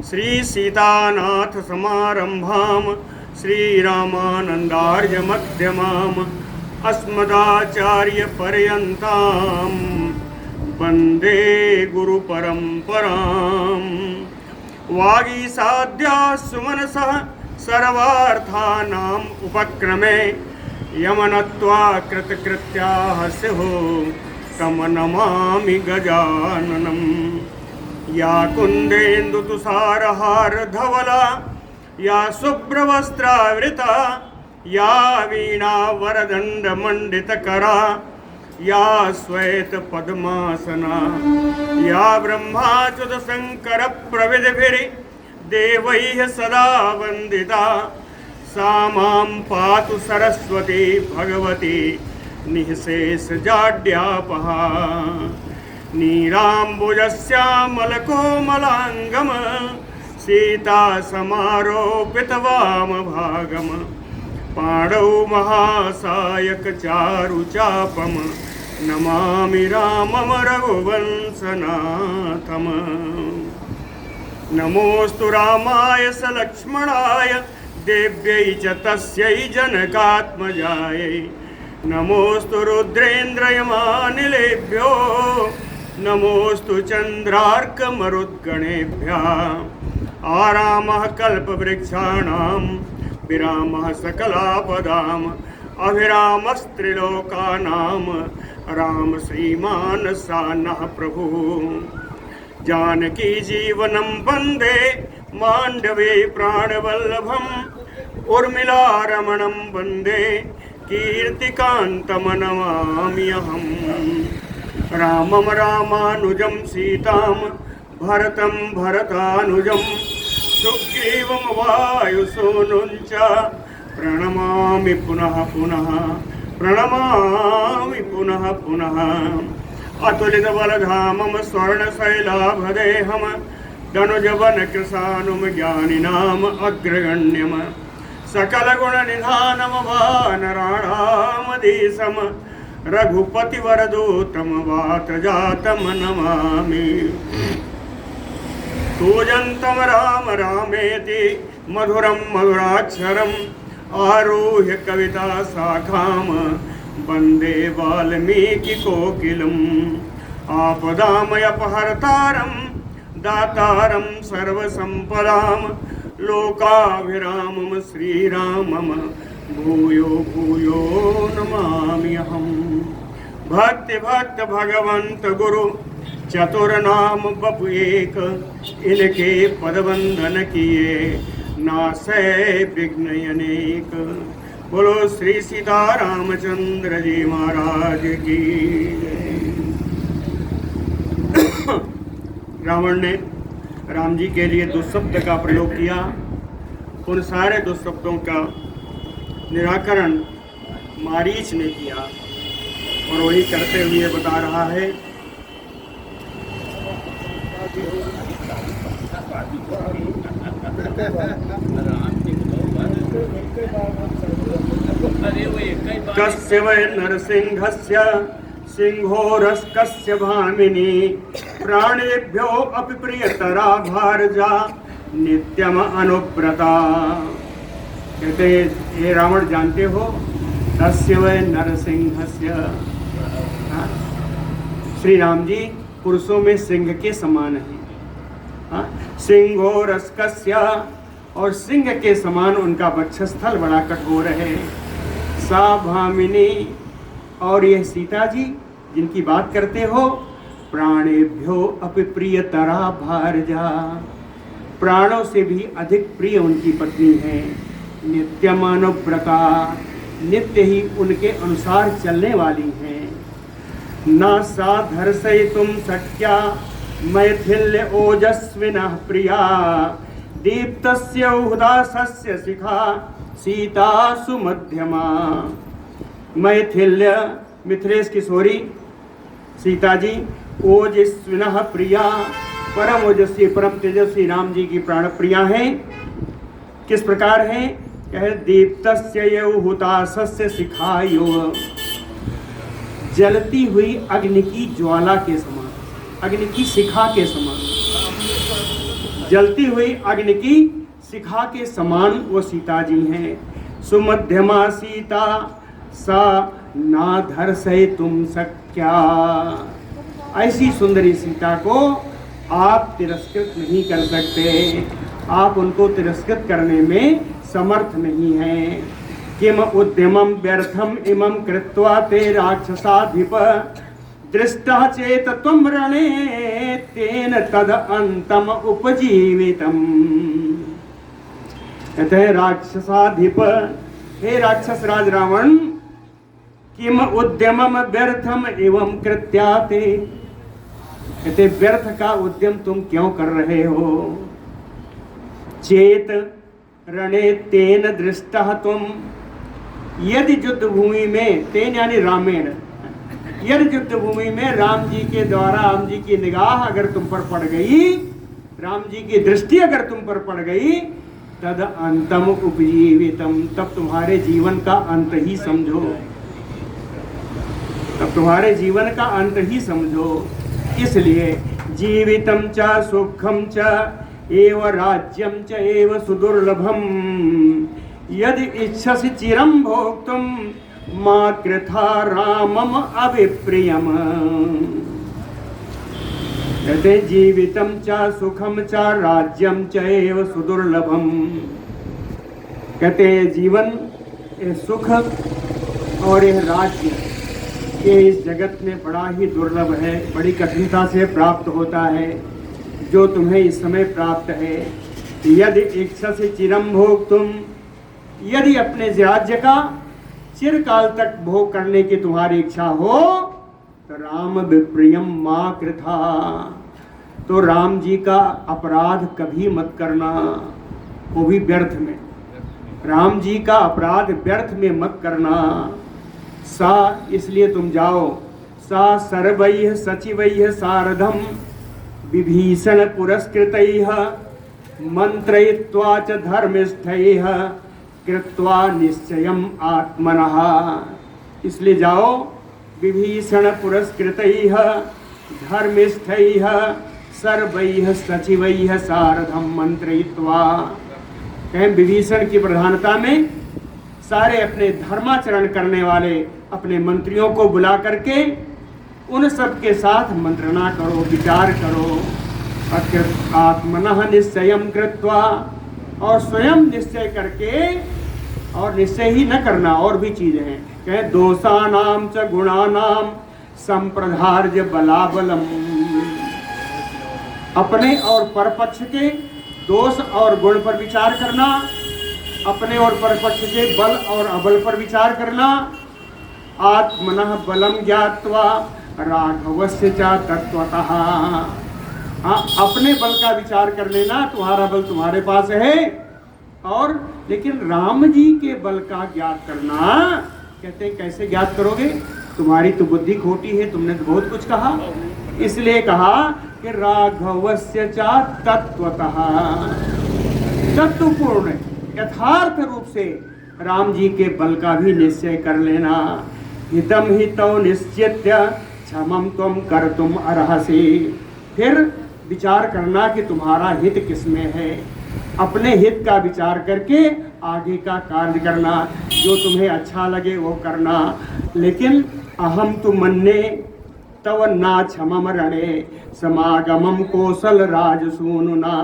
श्री सीतानाथ समारंभाम श्रीरामानंदार्य मध्यमाम अस्मदाचार्य पर्यंताम वंदे गुरु परंपराम। वागीसाद्या सुमनसः सर्वार्थानाम उपक्रमे यमनत्वा कृतकृत्याः स्युः तम नमामि गजाननम्। या कुन्देन्दुतुषारहार धवला या शुभ्रवस्त्रावृता या वीणा वरदण्डमण्डितकरा या श्वेत पद्मासना या ब्रह्माच्युत शंकर प्रविधिभिर्देवैः सदा वन्दिता सा मां पातु सरस्वती भगवती निःशेषजाड्यापहा। नीलाम्बुजश्यामलकोमलाङ्गम सीता समारोपितवामभागम पाणौ महासायकचारुचापम नमामि रामं रघुवंशनाथम। नमोऽस्तु रामाय सलक्ष्मणाय देव्यै च तस्यै जनकात्मजायै। नमोऽस्तु रुद्रेन्द्रयमानिलेभ्यो नमोऽस्तु चन्द्रार्कमरुद्गणेभ्यः। आरामः कल्पवृक्षाणां विरामः सकलापदाम् अभिरामस्त्रिलोकानां राम श्रीमान् सानः प्रभुः। जानकी जीवनं वन्दे माण्डवे प्राणवल्लभम् उर्मिलारमणं वन्दे कीर्तिकान्तमनमाम्यहम्। रामं रामानुजं सीतां भरतं भरतानुजं सुग्रीवं वायुसूनुं च प्रणमामि पुनः पुनः प्रणमामि पुनः पुनः। अतुलितबलधामं स्वर्णशैलाभदेहं धनुजवनकृशानुं ज्ञानिनाम् अग्रगण्यम् सकलगुणनिधानं वानराणामधीशं रघुपतिवरदूतं वातजातं नमामि। कूजन्तं राम रामेति मधुरं मधुराक्षरम् आरुह्य कविता शाखां वन्दे वाल्मीकिकोकिलम्। आपदामयपहर्तारं दातारं सर्वसम्पदां लोकाभिरामं श्रीरामं भूयो भूयो नमाम्यहम्। भक्ति भक्त भगवंत गुरु चतुर्नाम बपु एक इनके पदवंदन किए नासै विघ्न अनेक। बोलो श्री सीतारामचंद्र जी महाराज की। रावण ने राम जी के लिए दुष्शब्द का प्रयोग किया। उन सारे दुष्शब्दों का निराकरण मारीच ने किया और वही करते हुए बता रहा है। कस्य वै नरसिंहस्य सिंहोरस्कस्य भामिनी प्राणेभ्यो अपि प्रियतरा भारजा नित्यम अनुव्रता। कहते ये रावण जानते हो तस्य वै नरसिंहस्य। श्री राम जी पुरुषों में सिंह के समान है। सिंहोरस्कस्य और सिंह के समान उनका वक्षस्थल बड़ा कठोर है। सा भामिनी और यह सीता जी जिनकी बात करते हो प्राणेभ्यो अपि प्रियतरा भारजा। प्राणों से भी अधिक प्रिय उनकी पत्नी है। नित्यमानुव्रता नित्य ही उनके अनुसार चलने वाली हैं। न सा धर्षयितुं शक्या मैथिल्य ओजस्विनः प्रिया दीप्तस्य उदासस्य शिखा सीता सुमध्यमा। मैथिल्य मिथिलेश किशोरी सीता जी ओजस्विनः प्रिया परम ओजस्वी परम तेजस्वी राम जी की प्राण प्रिया हैं। किस प्रकार हैं? कहे दीप्तस्य हुतासस्य शिखायो जलती हुई अग्नि की ज्वाला के समान, अग्नि की शिखा के समान। जलती हुई अग्नि की शिखा के समान वो सीता जी हैं। सुमध्यमा सीता सा ना धर से तुम सक्या। ऐसी सुंदरी सीता को आप तिरस्कृत नहीं कर सकते, आप उनको तिरस्कृत करने में समर्थ नहीं हैं। किम उद्यमं व्यर्थम इमं कृत्वा ते राक्षसाधिप दृष्टा चेत त्वं रणे तेन तद अंतम उपजीवितम। कहते हैं राक्षसाधिप, हे राक्षस राज रावण, किम उद्यमम व्यर्थम एवं कृत्याते। कहते व्यर्थ का उद्यम तुम क्यों कर रहे हो। चेत रणे तेन दृष्टः तुम, यदि युद्ध भूमि में, तेन यानी रामेण, यदि युद्ध भूमि में राम जी के द्वारा, राम जी की निगाह अगर तुम पर पड़ गई, राम जी की दृष्टि अगर तुम पर पड़ गई, तद अंतम उपजीवितम, तब तुम्हारे जीवन का अंत ही समझो, तब तुम्हारे जीवन का अंत ही समझो। इसलिए जीवितम च सुखम च एव राज्यम च एव सुदुर्लभम यदि इच्छसि चिरम भोक्तुम मा कृथा रामम अविप्रियम। कहते जीवितम च सुखम च राज्यम च एव सुदुर्लभम। कहते जीवन, सुख और यह राज्य, ये इस जगत में बड़ा ही दुर्लभ है, बड़ी कठिनता से प्राप्त होता है। जो तुम्हें इस समय प्राप्त है, यदि इच्छा से चिरम भोग तुम, यदि अपने राज्य का चिरकाल तक भोग करने की तुम्हारी इच्छा हो, तो राम विप्रियम मां कृथा, तो राम जी का अपराध कभी मत करना, वो भी व्यर्थ में। राम जी का अपराध व्यर्थ में मत करना। सा, इसलिए तुम जाओ, सा सर्वैः सचिवैः सार्धम विभीषण पुरस्कृतैः मंत्रयित्वा च धर्मस्थैः कृत्वा निश्चयम् आत्मनः। इसलिए जाओ, विभीषण पुरस्कृतैः धर्मस्थैः सर्वैः सचिवैः सार्धम मंत्रयित्वा। कहें विभीषण की प्रधानता में सारे अपने धर्माचरण करने वाले अपने मंत्रियों को बुला करके उन सब के साथ मंत्रणा करो, विचार करो। आत्मनः निश्चयं कृत्वा, और स्वयं निश्चय करके, और निश्चय ही न करना, और भी चीजें हैं। कहें दोषानाम च गुणानाम संप्रधार्य बलाबलम। अपने और परपक्ष के दोष और गुण पर विचार करना, अपने और परपक्ष के बल और अबल पर विचार करना। आत्मनः बलम ज्ञात्वा राघवस्य च तत्वतः। हाँ, अपने बल का विचार कर लेना, तुम्हारा बल तुम्हारे पास है, और लेकिन राम जी के बल का ज्ञात करना। कहते हैं कैसे ज्ञात करोगे, तुम्हारी तो बुद्धि खोटी है, तुमने तो बहुत कुछ कहा। इसलिए कहा कि राघवस्य च तत्वतः, तत्वपूर्ण यथार्थ रूप से राम जी के बल का भी निश्चय कर लेना। हितम हितौ निश्चित्य क्षमम त्वं कर्तुम अर्हसि। फिर विचार करना कि तुम्हारा हित किसमें है, अपने हित का विचार करके आगे का कार्य करना, जो तुम्हें अच्छा लगे वो करना। लेकिन अहम तु मन्ये तव ना क्षमम रणे समागमम कौशल राज सूनुना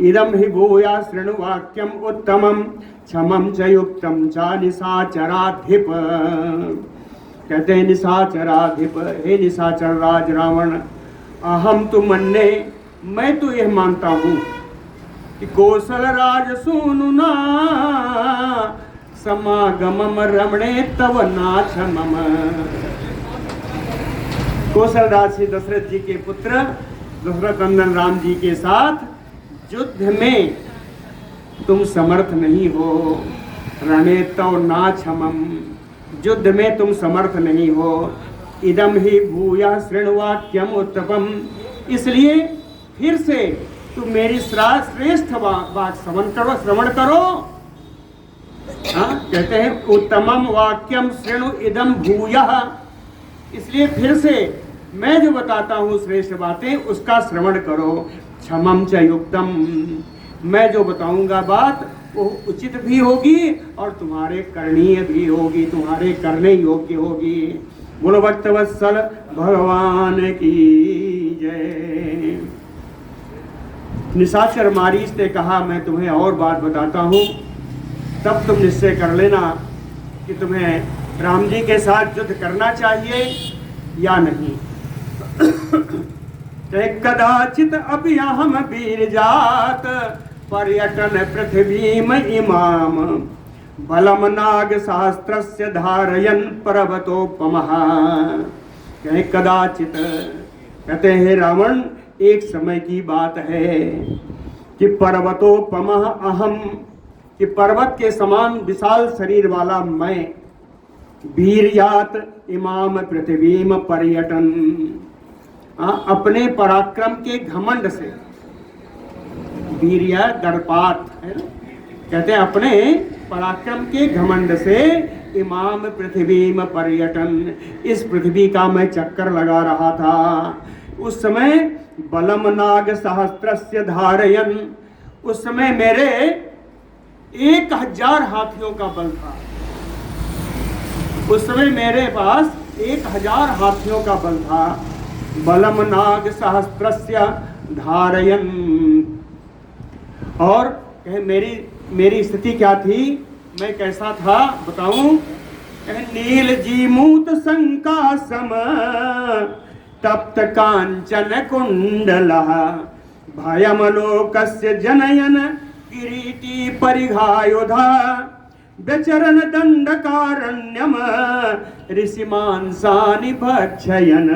इदम हि भूया शृणु वाक्यम उत्तमम क्षमम च युक्तम च निशाचराधिप। कहते हैं निशाचराधिप, हे निशाचर राज रावण, अहम तु मन्ये, मैं तो यह मानता हूँ कि कौशल राज सूनुना समागमम रमणे तव ना क्षमम। कौशल राज से दशरथ जी के पुत्र दशरथ नंदन राम जी के साथ युद्ध में तुम समर्थ नहीं हो। रणे तव ना क्षमम, युद्ध में तुम समर्थ नहीं हो। इदम ही भूया शृणुवाक्यम उत्तमम, इसलिए फिर से तुम मेरी श्रेष्ठ बात श्रवण करो। हाँ, कहते हैं उत्तमम वाक्यम शृणु इदम भूयः, इसलिए फिर से मैं जो बताता हूँ श्रेष्ठ बातें उसका श्रवण करो। क्षमं च युक्तम, मैं जो बताऊंगा बात वो उचित भी होगी और तुम्हारे करणीय भी होगी, तुम्हारे करने योग्य होगी। बोलो भक्तवत्सल भगवान की जय। निशाचर मारीच ने कहा मैं तुम्हें और बात बताता हूँ, तब तुम निश्चय कर लेना कि तुम्हें राम जी के साथ युद्ध करना चाहिए या नहीं। कदाचित अभ्याम वीर जात पर्यटन पृथ्वी में इमाम बलम नाग सहस्त्रस्य धारयन पर्वतोपमः। कहे कदाचित, कहते हैं रावण एक समय की बात है कि पर्वतोपमः अहम, कि पर्वत के समान विशाल शरीर वाला मैं, वीरयात इमाम पृथ्वीम पर्यटन, अपने पराक्रम के घमंड से, वीर्य दर्पात है, कहते हैं अपने पराक्रम के घमंड से इमाम पृथ्वीम पर्यटन, इस पृथ्वी का मैं चक्कर लगा रहा था। उस समय बलम नाग सहस्त्रस्य धारयन, उस समय मेरे 1000 हाथियों का बल था। उस समय मेरे पास 1000 हाथियों का बल था। बलम नाग सहस्त्रस्य धारयन, और कहे मेरी स्थिति क्या थी, मैं कैसा था बताऊं। नील जीमूत संकासम तप्त कांचन कुंडलः भयमलोकस्य जनयन किरीटी परिघायुधा व्यचरन दंडकारण्यम ऋषिमांसानि भक्षयन।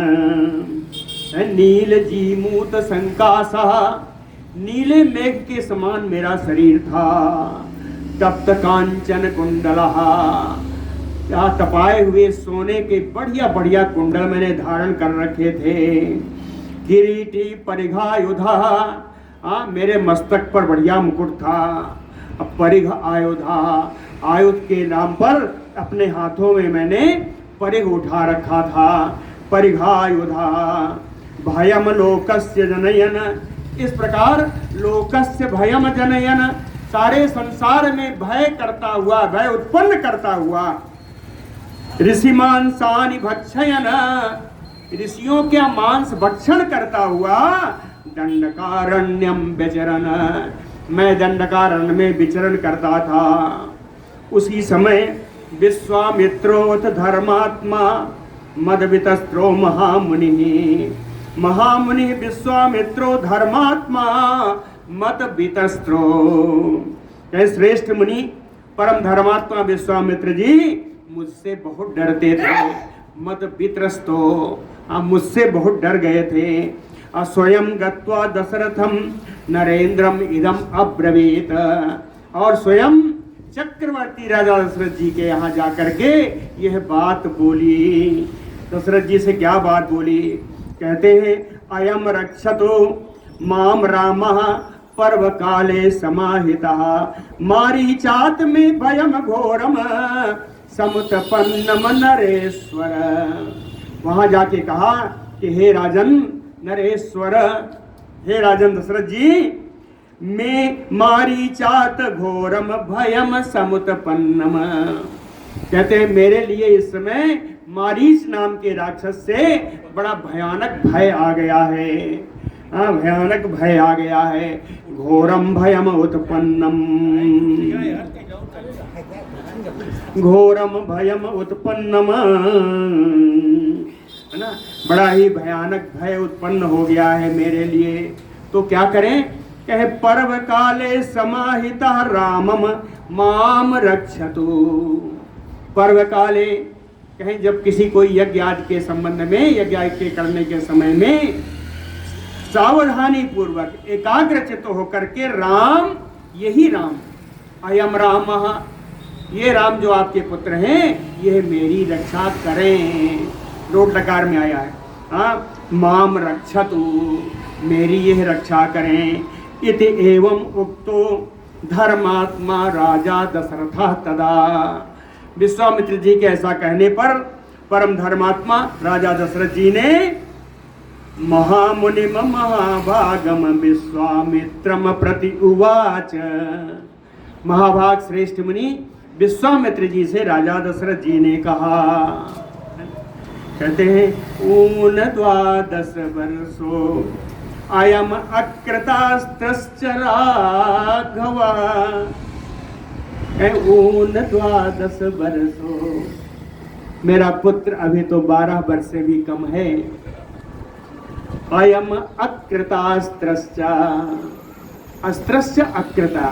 नील जीमूत संकासः, नीले मेघ के समान मेरा शरीर था। तप्त कांचन कुंडलः, क्या तपाए हुए सोने के बढ़िया बढ़िया कुंडल मैंने धारण कर रखे थे। किरीटी परिघायुधा, मेरे मस्तक पर बढ़िया मुकुट था। अब परिघ आयुधा, आयुध के नाम पर अपने हाथों में मैंने परिघ उठा रखा था। परिघायुधा भयम लोकस्य जनयन, इस प्रकार लोकस्य भयम जनयन, सारे संसार में भय करता हुआ, भय उत्पन्न करता हुआ। ऋषि मांसानि भक्षयन, ऋषियों के मांस भक्षण करता हुआ। दंडकारण्यम विचरण, मैं दंडकारण्य में विचरण करता था। उसी समय विश्वामित्रोथ धर्मात्मा मदवितस्त्रो महामुनि, महामुनि विश्वामित्रो धर्मात्मा मत वितस्त्रो, श्रेष्ठ मुनि परम धर्मात्मा विश्वामित्र जी मुझसे बहुत डरते थे। मत वित्रस्तो, मुझसे बहुत डर गए थे। स्वयं गत्वा दशरथम नरेंद्रम इदम अब्रवीत, और स्वयं चक्रवर्ती राजा दशरथ जी के यहाँ जाकर के यह बात बोली। दशरथ जी से क्या बात बोली, कहते हैं अयम रक्षतो माम रामः पर्व काले समाहितः मारीचात में भयम घोरम समुत्पन्नम नरेश्वर। वहां जाके कहा कि हे राजन नरेश्वर, हे राजन दशरथ जी, मैं मारीचात घोरम भयम समुत्पन्नम, कहते हैं मेरे लिए इस समय मारीच नाम के राक्षस से बड़ा भयानक भय आ गया है। भयानक भय आ गया है। घोरम भयम उत्पन्नम, घोरम भयम उत्पन्नम, है ना, बड़ा ही भयानक भय उत्पन्न हो गया है मेरे लिए। तो क्या करें, कहे पर्व काले समाहितः रामम माम रक्षतु। पर्व काले, कहें जब किसी कोई यज्ञ आदि के संबंध में, यज्ञ के करने के समय में सावधानी पूर्वक एकाग्रचित्त होकर के राम, यही राम, अयम राम, ये राम जो आपके पुत्र हैं, यह मेरी रक्षा करें। लोट लकार में आया है, माम रक्षतु, मेरी यह रक्षा करें। इति एवं उक्तो धर्मात्मा राजा दशरथ तदा। विश्वामित्र जी के ऐसा कहने पर परम धर्मात्मा राजा दशरथ जी ने महामुनिम महाभागम विश्वामित्रम प्रति उवाच। महाभाग श्रेष्ठ मुनि विश्वामित्र जी से राजा दशरथ जी ने कहा, कहते हैं ऊन 12 वर्षो अयम अकृतास्त्रश्च राघव। ऊन 12 वर्षो, मेरा पुत्र अभी तो 12 वर्ष से भी कम है। अयम अकृतास्त्रश्च, अस्त्रश्च अकृता,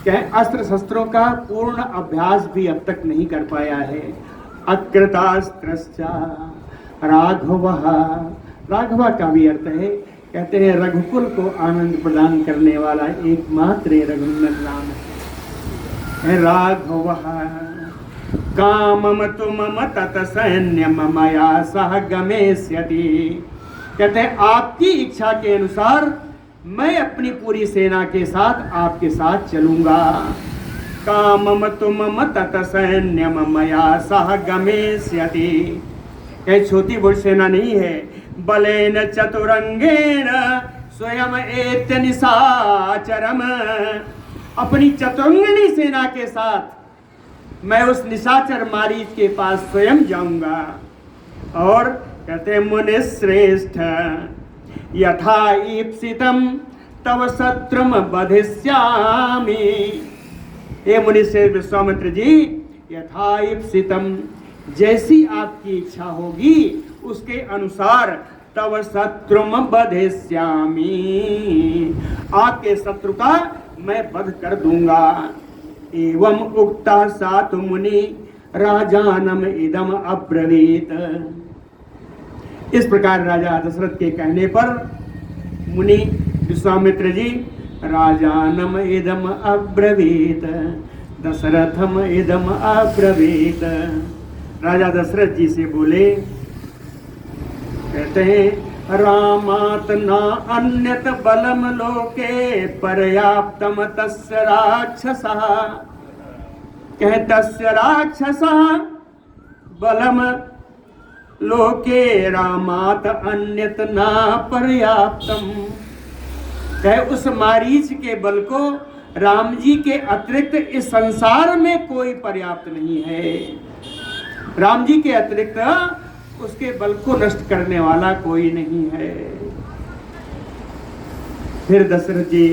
क्या अस्त्र शस्त्रों का पूर्ण अभ्यास भी अब तक नहीं कर पाया है। अकृतास्त्रश्च राघव, राघव का भी अर्थ है, कहते हैं रघुकुल को आनंद प्रदान करने वाला एकमात्र रघुनंदन राम है। राघव कामम तुमम तत सैन्यम मया सह गमेष्यति, कहते हैं आपकी इच्छा के अनुसार मैं अपनी पूरी सेना के साथ आपके साथ चलूंगा। कामम तुमम तत सैन्यम मया सह गमेष्यति, यह छोटी बड़ी सेना नहीं है। बलेन चतुरंगेन स्वयं एत्य निशाचरम, अपनी चतुरंगिणी सेना के साथ मैं उस निशाचर मारीच के पास स्वयं जाऊंगा। और कहते मुनि श्रेष्ठ यथा ईप्सितम तव शत्रुम बधिष्यामि। ये मुनि श्रेष्ठ विश्वामित्र जी, यथा ईप्सितम, जैसी आपकी इच्छा होगी उसके अनुसार तव शत्रुम बधिष्यामि, आपके शत्रु का मैं वध कर दूंगा। एवं उक्ता सातु मुनि राजानम इदम अब्रवीत। इस प्रकार राजा दशरथ के कहने पर मुनि विश्वामित्र जी राजानम इदम अब्रवीत दशरथम इदम अब्रवीत, राजा दशरथ जी से बोले, कहते हैं रामात न अन्यत बलम लोके पर्याप्तम तस्य राक्षसः, कह तस्य राक्षसः बलम लोके रामात अन्यत न पर्याप्तम, कह उस मारीच के बल को राम जी के अतिरिक्त इस संसार में कोई पर्याप्त नहीं है। राम जी के अतिरिक्त उसके बल को नष्ट करने वाला कोई नहीं है। फिर दशरथ जी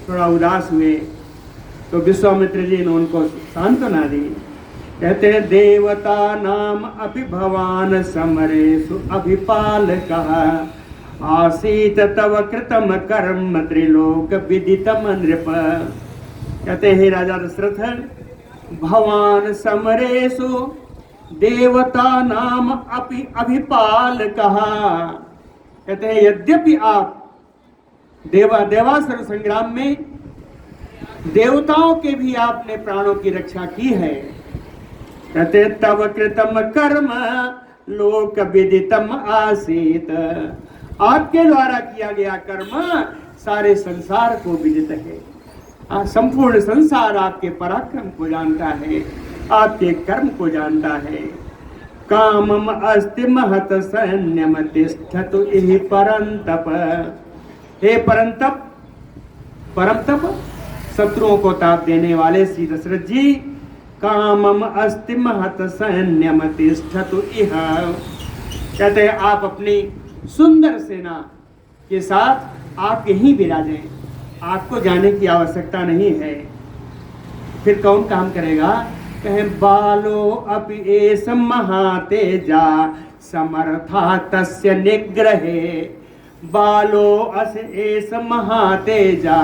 थोड़ा उदास हुए तो विश्वामित्र जी ने उनको सांत्वना दी। कहते हैं देवता नाम अपि भवान समरेषु अभिपालकः आसीत तव कृतम कर्म त्रिलोक विदितम नृप। कहते हैं राजा दशरथ, भवान समरेषु देवता नाम अपि अभिपालकः, कहते हैं यद्यपि आप देवासुर संग्राम में देवताओं के भी आपने प्राणों की रक्षा की है। कहते तव कृतम कर्म लोक विदितम आसीत, आपके द्वारा किया गया कर्म सारे संसार को विदित है। संपूर्ण संसार आपके पराक्रम को जानता है, आपके कर्म को जानता है। कामम अस्ति महत सैन्यम तिष्ठतु इहि परंतप, हे परंतप, परमतप, शत्रुओं को ताप देने वाले श्री दशरथ जी, कामम अस्ति महत सैन्यम तिष्ठतु इह, कहते हैं आप अपनी सुंदर सेना के साथ आप यहीं विराजें, आपको जाने की आवश्यकता नहीं है। फिर कौन काम करेगा? कहें बालो अपि एष महातेजा समर्था तस्य निग्रहे, बालो अस एष महातेजा,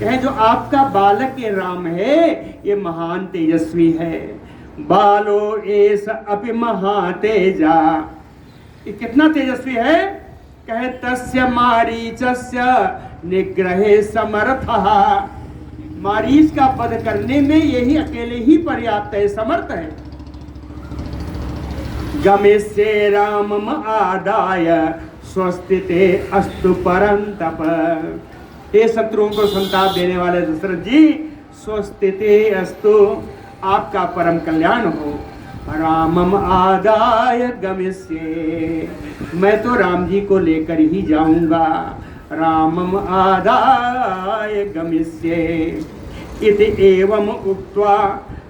कहें जो आपका बालक ये राम है ये महान तेजस्वी है। बालो एष अपि महातेजा, ये कितना तेजस्वी है? कहे तस्य मारीचस्य निग्रहे समर्थः, मारीच का वध करने में यही अकेले ही पर्याप्त है, समर्थ है। गमेष्ये रामम आदाय स्वस्तिते अस्तु परंतप, हे शत्रुओं को संताप देने वाले दशरथ जी, स्वस्तिते अस्तु, आपका परम कल्याण हो, रामम आदाय गमिष्ये, मैं तो राम जी को लेकर ही जाऊंगा। रामम आदाय गमिष्ये इति एवं उक्त्वा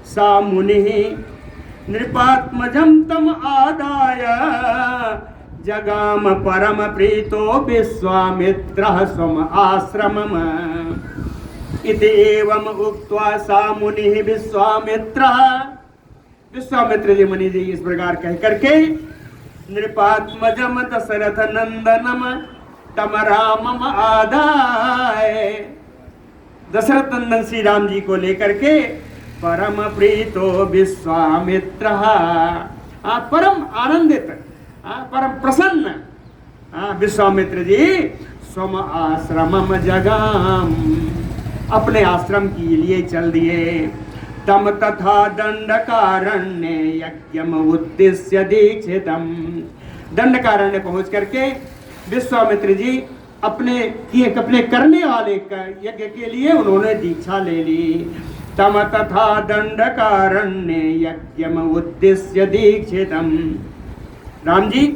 सा मुनिः नृपात्मजं तम आदाय जगाम परम प्रीतो विश्वामित्रः स्वम आश्रमम्। इति एवं उक्त्वा सा मुनिः विश्वामित्रः, विश्वामित्र जी मुनि जी इस प्रकार कह करके नृपात्मजम दशरथ नंदनम तम रामम आदाय, दशरथ नंदन श्री राम जी को लेकर के परम प्रीतो विश्वामित्र, परम आनंदित, परम प्रसन्न विश्वामित्र जी स्वम आश्रमम जगाम, अपने आश्रम के लिए चल दिए। तम तथा दंडकारण्य यज्ञम उद्देश्य दीक्षितम, दंडकारण्य पहुंच करके विश्वामित्र जी अपने करने वाले यज्ञ के लिए उन्होंने दीक्षा ले ली। तम तथा दंडकारण्य यज्ञम उद्देश्य दीक्षितम, राम जी